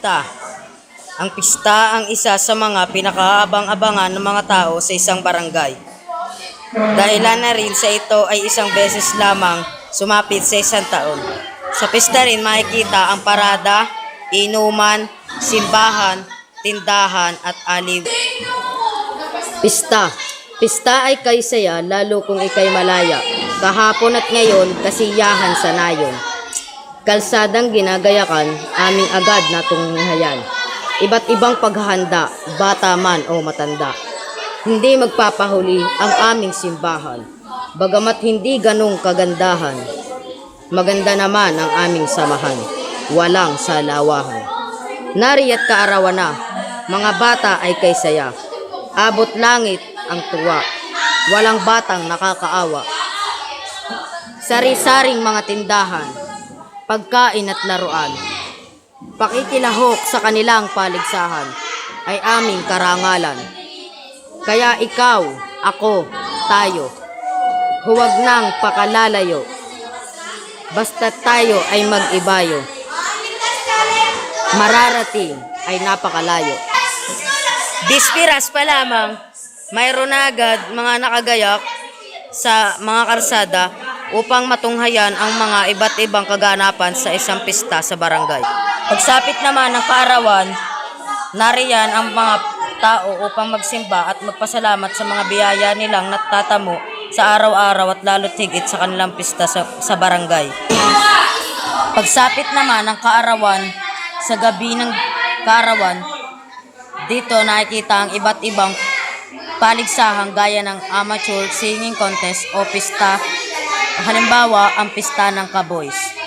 Pista. Ang pista ang isa sa mga pinakaabang-abangan ng mga tao sa isang barangay. Dahilan na rin sa ito ay isang beses lamang sumapit sa isang taon. Sa pista rin makikita ang parada, inuman, simbahan, tindahan at aliw. Pista. Pista ay kaysaya lalo kung ikay malaya. Kahapon at ngayon kasiyahan sa nayon. Kalsadang ginagayakan, aming agad na tunghayan. Iba't ibang paghahanda, bata man o matanda. Hindi magpapahuli ang aming simbahan, bagamat hindi ganong kagandahan. Maganda naman ang aming samahan, walang salawahan. Nari at kaarawan na, mga bata ay kaysaya. Abot langit ang tuwa, walang batang nakakaawa. Sari-saring mga tindahan, pagkain at laruan. Pakikilahok sa kanilang paligsahan ay aming karangalan. Kaya ikaw, ako, tayo, huwag nang pakalalayo. Basta tayo ay mag-ibayo. Mararating ay napakalayo. Bispiras pa lamang, mayroon na agad mga nakagayak sa mga karsada upang matunghayan ang mga iba't ibang kaganapan sa isang pista sa barangay. Pagsapit naman ng kaarawan, nariyan ang mga tao upang magsimba at magpasalamat sa mga biyaya nilang natatamo sa araw-araw at lalo't higit sa kanilang pista sa barangay. Pagsapit naman ng kaarawan, sa gabi ng kaarawan, dito nakikita ang iba't ibang paligsahan gaya ng amateur singing contest o pista. Halimbawa, ang pista ng Kaboys.